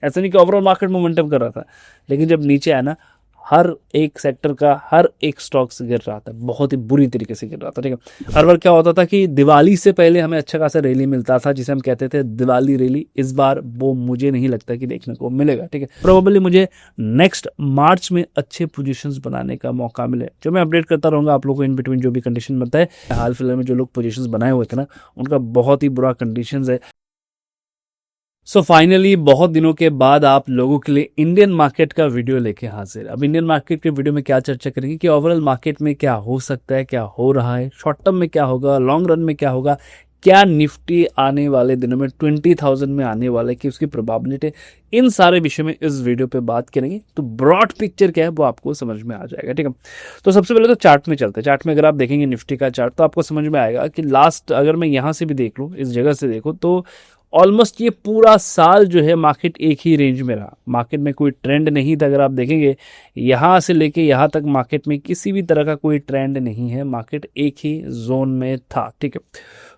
ऐसा नहीं कि ओवरऑल मार्केट मोमेंटम कर रहा था, लेकिन जब नीचे आया ना, हर एक सेक्टर का हर एक स्टॉक्स गिर रहा था, बहुत ही बुरी तरीके से गिर रहा था। ठीक है, हर बार क्या होता था कि दिवाली से पहले हमें अच्छा खासा रैली मिलता था, जिसे हम कहते थे दिवाली रैली। इस बार वो मुझे नहीं लगता कि देखने को मिलेगा। ठीक है, प्रोबेबली मुझे नेक्स्ट मार्च में अच्छे पोजीशंस बनाने का मौका मिले, जो मैं अपडेट करता रहूंगा आप लोगों को इन बिटवीन जो भी कंडीशन बनता है। हाल फिलहाल में जो लोग पोजीशंस बनाए हुए थे ना, उनका बहुत ही बुरा कंडीशंस है। सो फाइनली बहुत दिनों के बाद आप लोगों के लिए इंडियन मार्केट का वीडियो लेके हाजिर। अब इंडियन मार्केट के वीडियो में क्या चर्चा करेंगे कि ओवरऑल मार्केट में क्या हो सकता है, क्या हो रहा है, शॉर्ट टर्म में क्या होगा, लॉन्ग रन में क्या होगा, क्या निफ्टी आने वाले दिनों में 20,000 में आने वाला है कि उसकी प्रोबेबिलिटी, इन सारे विषय में इस वीडियो पे बात करेंगे। तो ब्रॉड पिक्चर क्या है वो आपको समझ में आ जाएगा। ठीक है, तो सबसे पहले तो चार्ट में चलते हैं। चार्ट में अगर आप देखेंगे निफ्टी का चार्ट, तो आपको समझ में आएगा कि लास्ट, अगर मैं यहाँ से भी देख लूँ, इस जगह से देखो, तो ऑलमोस्ट ये पूरा साल जो है मार्केट एक ही रेंज में रहा। मार्केट में कोई ट्रेंड नहीं था। अगर आप देखेंगे यहाँ से लेके यहाँ तक मार्केट में किसी भी तरह का कोई ट्रेंड नहीं है, मार्केट एक ही जोन में था। ठीक है,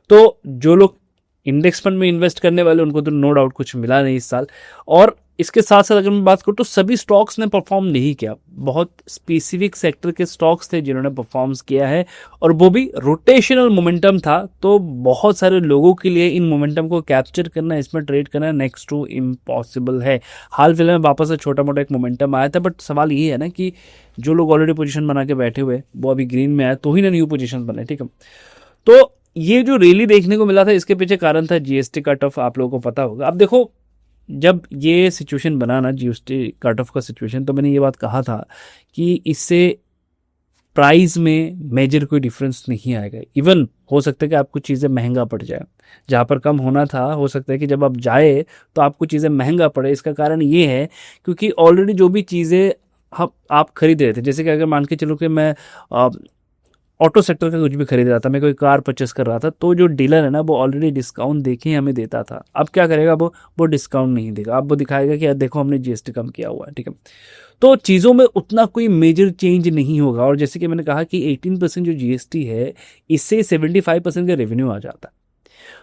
तो जो लोग इंडेक्स फंड में इन्वेस्ट करने वाले, उनको तो नो डाउट कुछ मिला नहीं इस साल। और इसके साथ साथ अगर मैं बात करूँ तो सभी स्टॉक्स ने परफॉर्म नहीं किया। बहुत स्पेसिफिक सेक्टर के स्टॉक्स थे जिन्होंने परफॉर्म्स किया है, और वो भी रोटेशनल मोमेंटम था। तो बहुत सारे लोगों के लिए इन मोमेंटम को कैप्चर करना, इसमें ट्रेड करना नेक्स्ट टू इम्पॉसिबल है। हाल फिलहाल में वापस से छोटा मोटा एक मोमेंटम आया था, बट सवाल ये है ना कि जो लोग ऑलरेडी पोजीशन बना के बैठे हुए, वो अभी ग्रीन में आए तो ही ना न्यू पोजीशन बने। ठीक है, तो ये जो रैली देखने को मिला था, इसके पीछे कारण था जीएसटी कट ऑफ। आप लोगों को पता होगा। अब देखो, जब ये सिचुएशन बना ना, जीएसटी कट ऑफ का सिचुएशन, तो मैंने ये बात कहा था कि इससे प्राइस में मेजर कोई डिफरेंस नहीं आएगा। इवन हो सकता है कि आपको चीज़ें महंगा पड़ जाए, जहाँ पर कम होना था हो सकता है कि जब आप जाए तो आपको चीज़ें महंगा पड़े। इसका कारण ये है क्योंकि ऑलरेडी जो भी चीज़ें आप खरीद रहे थे, जैसे कि अगर मान के चलो कि मैं ऑटो सेक्टर का कुछ भी खरीद रहा था, मैं कोई कार परचेस कर रहा था, तो जो डीलर है ना, वो ऑलरेडी डिस्काउंट देके हमें देता था। अब क्या करेगा वो डिस्काउंट नहीं देगा। अब वो दिखाएगा कि यार देखो हमने जीएसटी कम किया हुआ है। ठीक है, तो चीज़ों में उतना कोई मेजर चेंज नहीं होगा। और जैसे कि मैंने कहा कि 18% जो जीएसटी है, इससे 75% का रेवेन्यू आ जाता है,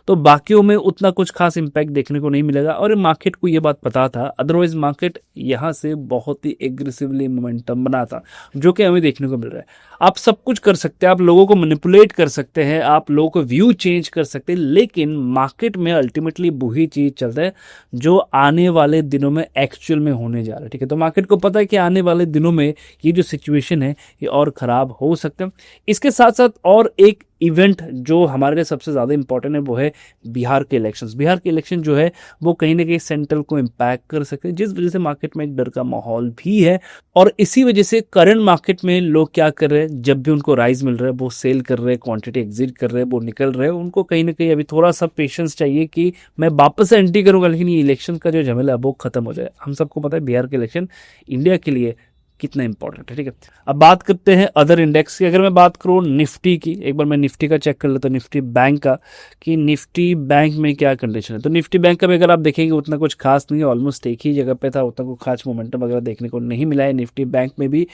तो बाकियों में उतना कुछ खास इम्पैक्ट देखने को नहीं मिलेगा। और मार्केट को ये बात पता था, अदरवाइज मार्केट यहाँ से बहुत ही एग्रेसिवली मोमेंटम बनाता, जो कि हमें देखने को मिल रहा है। आप सब कुछ कर सकते हैं, आप लोगों को मैनिपुलेट कर सकते हैं, आप लोगों को व्यू चेंज कर सकते हैं, लेकिन मार्केट में अल्टीमेटली वही चीज़ चलता है जो आने वाले दिनों में एक्चुअल में होने जा रहा है। ठीक है, तो मार्केट को पता है कि आने वाले दिनों में ये जो सिचुएशन है ये और ख़राब हो सकता है। इसके साथ साथ और एक इवेंट जो हमारे लिए सबसे ज़्यादा इंपॉर्टेंट है, वो है बिहार के इलेक्शंस। बिहार के इलेक्शन जो है वो कहीं ना कहीं सेंट्रल को इम्पैक्ट कर सकते हैं, जिस वजह से मार्केट में एक डर का माहौल भी है। और इसी वजह से करंट मार्केट में लोग क्या कर रहे हैं, जब भी उनको राइज मिल रहा है वो सेल कर रहे हैं, क्वांटिटी एग्जिट कर रहे हैं, वो निकल रहे हैं। उनको कहीं ना कहीं अभी थोड़ा सा पेशेंस चाहिए कि मैं वापस से एंट्री करूंगा, लेकिन ये इलेक्शन का जो झमेला है वो खत्म हो जाए। हम सबको पता है बिहार के इलेक्शन इंडिया के लिए कितना इंपॉर्टेंट है। ठीक है, अब बात करते हैं अदर इंडेक्स की। अगर मैं बात करूँ निफ्टी की, एक बार मैं निफ्टी का चेक कर लेता हूँ, निफ्टी बैंक का, कि निफ्टी बैंक में क्या कंडीशन है। तो निफ्टी बैंक का भी अगर आप देखेंगे उतना कुछ खास नहीं है, ऑलमोस्ट एक ही जगह पे था, उतना कुछ खास मोमेंटम वगैरह देखने को नहीं मिला है निफ्टी बैंक में भी।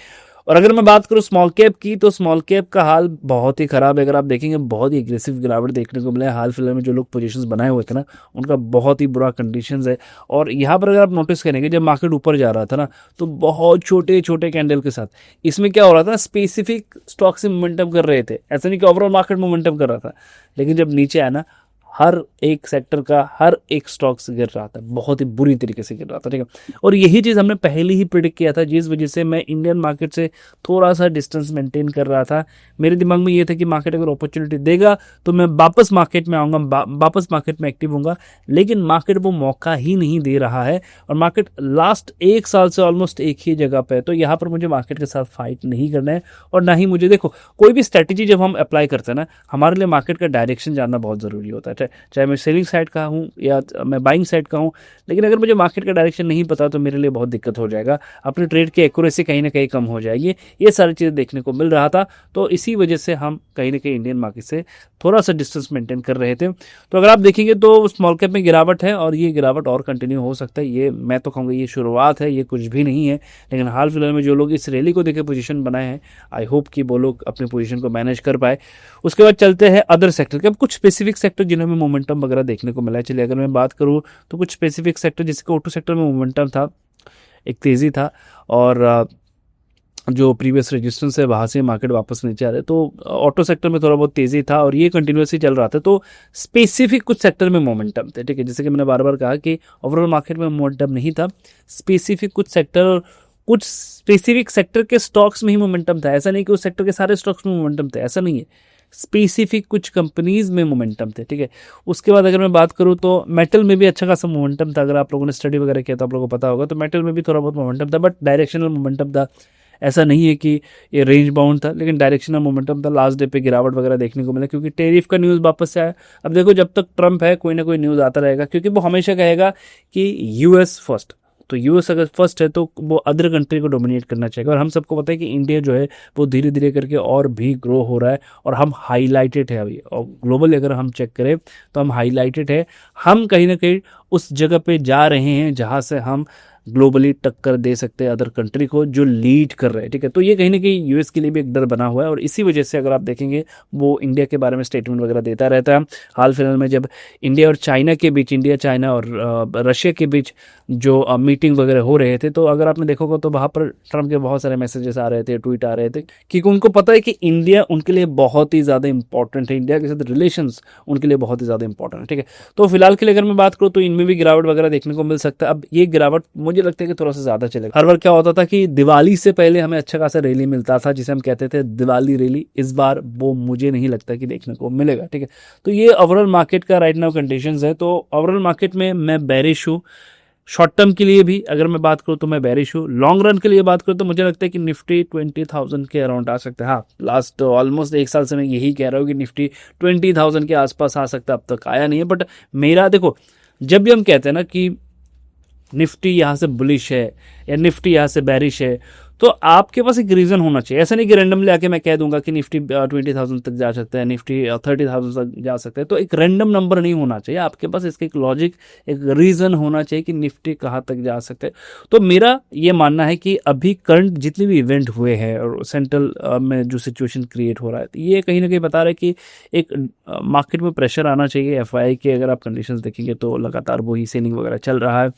और अगर मैं बात करूं स्मॉल कैप की, तो स्मॉल कैप का हाल बहुत ही खराब है। अगर आप देखेंगे बहुत ही एग्रेसिव गिरावट देखने को मिला है। हाल फिलहाल में जो लोग पोजीशंस बनाए हुए थे ना, उनका बहुत ही बुरा कंडीशंस है। और यहाँ पर अगर आप नोटिस करेंगे, जब मार्केट ऊपर जा रहा था ना, तो बहुत छोटे छोटे कैंडल के साथ इसमें क्या हो रहा था, स्पेसिफिक स्टॉक से मोमेंटम कर रहे थे। ऐसा नहीं कि ओवरऑल मार्केट मोमेंटम कर रहा था, लेकिन जब नीचे आया ना, हर एक सेक्टर का हर एक स्टॉक्स गिर रहा था, बहुत ही बुरी तरीके से गिर रहा था। ठीक है, और यही चीज़ हमने पहले ही प्रिडिक्ट किया था, जिस वजह से मैं इंडियन मार्केट से थोड़ा सा डिस्टेंस मेंटेन कर रहा था। मेरे दिमाग में ये था कि मार्केट अगर अपॉर्चुनिटी देगा तो मैं वापस मार्केट में आऊँगा, वापस मार्केट में एक्टिव होऊंगा, लेकिन मार्केट वो मौका ही नहीं दे रहा है। और मार्केट लास्ट एक साल से ऑलमोस्ट एक ही जगह पर है, तो यहाँ पर मुझे मार्केट के साथ फाइट नहीं करना है। और ना ही मुझे, देखो, कोई भी स्ट्रैटेजी जब हम अप्लाई करते हैं ना, हमारे लिए मार्केट का डायरेक्शन जानना बहुत ज़रूरी होता है, चाहे मैं सेलिंग साइड का हूँ या मैं बाइंग साइड का हूँ। लेकिन अगर मुझे मार्केट का डायरेक्शन नहीं पता तो मेरे लिए बहुत दिक्कत हो जाएगा, अपने ट्रेड की एक्यूरेसी कहीं ना कहीं कम हो जाएगी। ये सारी चीज़ें देखने को मिल रहा था, तो इसी वजह से हम कहीं ना कहीं इंडियन मार्केट से थोड़ा सा डिस्टेंस मेंटेन कर रहे थे। तो अगर आप देखेंगे तो स्मॉल कैप में गिरावट है, और ये गिरावट और कंटिन्यू हो सकता है। ये मैं तो कहूँगा ये शुरुआत है, ये कुछ भी नहीं है। लेकिन हाल फिलहाल में जो लोग इस रैली को देखे पोजीशन बनाए हैं, आई होप कि वो लोग अपने पोजीशन को मैनेज कर पाए। उसके बाद चलते हैं अदर सेक्टर के। अब कुछ स्पेसिफिक सेक्टर जिन्हें में मोमेंटम वगैरह देखने को मिला है। चलिए अगर मैं बात करूँ तो कुछ स्पेसिफिक सेक्टर, जैसे कि ऑटो सेक्टर में मोमेंटम था, एक तेज़ी था, और जो प्रीवियस रेजिस्टेंस है वहाँ से मार्केट वापस नीचे आ रहे, तो ऑटो सेक्टर में थोड़ा बहुत तेज़ी था और ये कंटिन्यूसली चल रहा था। तो स्पेसिफिक कुछ सेक्टर में मोमेंटम थे, ठीक है, जैसे कि मैंने बार बार कहा कि ओवरऑल मार्केट में मोमेंटम नहीं था, स्पेसिफिक कुछ सेक्टर और कुछ स्पेसिफिक सेक्टर के स्टॉक्स में ही मोमेंटम था। ऐसा नहीं कि उस सेक्टर के सारे स्टॉक्स में मोमेंटम थे, ऐसा नहीं है, स्पेसिफिक कुछ कंपनीज में मोमेंटम थे, ठीक है। उसके बाद अगर मैं बात करूँ तो मेटल में भी अच्छा खासा मोमेंटम था। अगर आप लोगों ने स्टडी वगैरह किया तो आप लोगों को पता होगा, तो मेटल में भी थोड़ा बहुत मोमेंटम था, बट डायरेक्शनल मोमेंटम था। ऐसा नहीं है कि ये रेंज बाउंड था, लेकिन डायरेक्शनल मोमेंटम था। लास्ट डे पे गिरावट वगैरह देखने को मिला क्योंकि टेरिफ का न्यूज़ वापस से आया। अब देखो, जब तक ट्रंप है कोई ना कोई न्यूज़ आता रहेगा, क्योंकि वो हमेशा कहेगा कि यूएस फर्स्ट। तो यूएस अगर फर्स्ट है तो वो अदर कंट्री को डोमिनेट करना चाहिए, और हम सबको पता है कि इंडिया जो है वो धीरे धीरे करके और भी ग्रो हो रहा है, और हम हाईलाइटेड है अभी, और ग्लोबली अगर हम चेक करें तो हम हाईलाइटेड है। हम कहीं ना कहीं उस जगह पे जा रहे हैं जहाँ से हम ग्लोबली टक्कर दे सकते हैं अदर कंट्री को जो लीड कर रहे हैं, ठीक है। तो ये कहीं ना कहीं यूएस के लिए भी एक डर बना हुआ है, और इसी वजह से अगर आप देखेंगे वो इंडिया के बारे में स्टेटमेंट वगैरह देता रहता है। हाल फिलहाल में जब इंडिया और चाइना के बीच, इंडिया चाइना और रशिया के बीच जो मीटिंग वगैरह हो रहे थे, तो अगर आपने देखोगे तो वहाँ पर ट्रम्प के बहुत सारे मैसेजेस आ रहे थे, ट्वीट आ रहे थे, क्योंकि उनको पता है कि इंडिया उनके लिए बहुत ही ज़्यादा इंपॉर्टेंट है, इंडिया के साथ रिलेशंस उनके लिए बहुत ही ज़्यादा इंपॉर्टेंट है, ठीक है। तो फिलहाल के लिए अगर मैं बात करूँ तो इनमें भी गिरावट वगैरह देखने को मिल सकता है। अब ये गिरावट मुझे लगता है कि थोड़ा सा ज़्यादा चलेगा। हर बार क्या होता था कि दिवाली से पहले हमें अच्छा खासा रैली मिलता था, जिसे हम कहते थे दिवाली रैली। इस बार वो मुझे नहीं लगता कि देखने को मिलेगा, ठीक है। तो ये ओवरऑल मार्केट का राइट नाउ कंडीशंस है। तो ओवरऑल मार्केट में मैं बेरिश हूँ। शॉर्ट टर्म के लिए भी अगर मैं बात करूँ तो मैं बेरिश हूँ। लॉन्ग रन के लिए बात करूँ तो मुझे लगता है कि निफ्टी 20,000 के अराउंड आ सकता है। हाँ, लास्ट ऑलमोस्ट एक साल से मैं यही कह रहा हूँ कि निफ्टी 20,000 के आसपास आ सकता है, अब तक आया नहीं है। बट मेरा देखो, जब भी हम कहते हैं ना कि निफ्टी यहाँ से बुलिश है या निफ्टी यहाँ से बैरिश है, तो आपके पास एक रीज़न होना चाहिए। ऐसा नहीं कि रैंडमली आके मैं कह दूंगा कि निफ्टी 20,000 तक जा सकता है, निफ्टी 30,000 तक जा सकता है। तो एक रैंडम नंबर नहीं होना चाहिए, आपके पास इसका एक लॉजिक, एक रीज़न होना चाहिए कि निफ्टी कहाँ तक जा सकते हैं। तो मेरा ये मानना है कि अभी करंट जितने भी इवेंट हुए हैं और सेंट्रल में जो सिचुएशन क्रिएट हो रहा है, तो ये कहीं ना कहीं बता रहा है कि एक मार्केट में प्रेशर आना चाहिए। एफआई के अगर आप कंडीशंस देखेंगे तो लगातार वही सेलिंग वगैरह चल रहा है,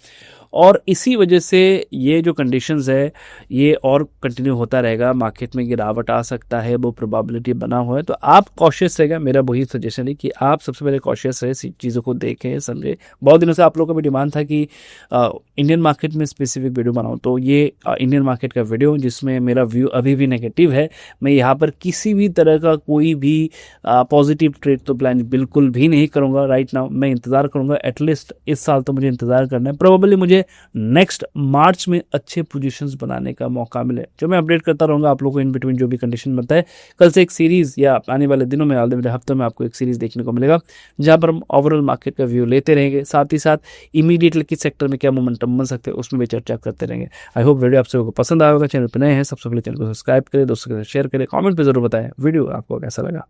और इसी वजह से ये जो कंडीशंस है ये और कंटिन्यू होता रहेगा। मार्केट में गिरावट आ सकता है, वो प्रोबेबिलिटी बना हुआ है। तो आप कॉशियस रहेगा, मेरा वही सजेशन है कि आप सबसे पहले कॉशियस रहे, चीज़ों को देखें समझे। बहुत दिनों से आप लोगों का भी डिमांड था कि इंडियन मार्केट में स्पेसिफिक वीडियो बनाऊं, तो ये इंडियन मार्केट का वीडियो जिसमें मेरा व्यू अभी भी नेगेटिव है। मैं यहाँ पर किसी भी तरह का कोई भी पॉजिटिव ट्रेड तो प्लान बिल्कुल भी नहीं करूँगा राइट नाउ। मैं इंतज़ार करूँगा, एटलीस्ट इस साल तो मुझे इंतज़ार करना है। प्रोबेबली मुझे नेक्स्ट मार्च में अच्छे पोजीशंस बनाने का मौका मिले, जो मैं अपडेट करता रहूँगा आप लोगों को इन बिटवीन जो भी कंडीशन बनता है। कल से एक सीरीज़ या आने वाले दिनों में, आने वाले हफ्तों में आपको एक सीरीज़ देखने को मिलेगा जहाँ पर हम ओवरऑल मार्केट का व्यू लेते रहेंगे, साथ ही साथ इमीडिएटली किस सेक्टर में क्या मोमेंटम बन सकते हैं उसमें भी चर्चा करते रहेंगे। आई होप वीडियो आप सबको पसंद आएगा। चैनल पर नए हैं सबसे पहले चैनल को सब्सक्राइब करें, दोस्तों के साथ शेयर करें, कॉमेंट पर जरूर बताएं वीडियो आपको कैसा लगा।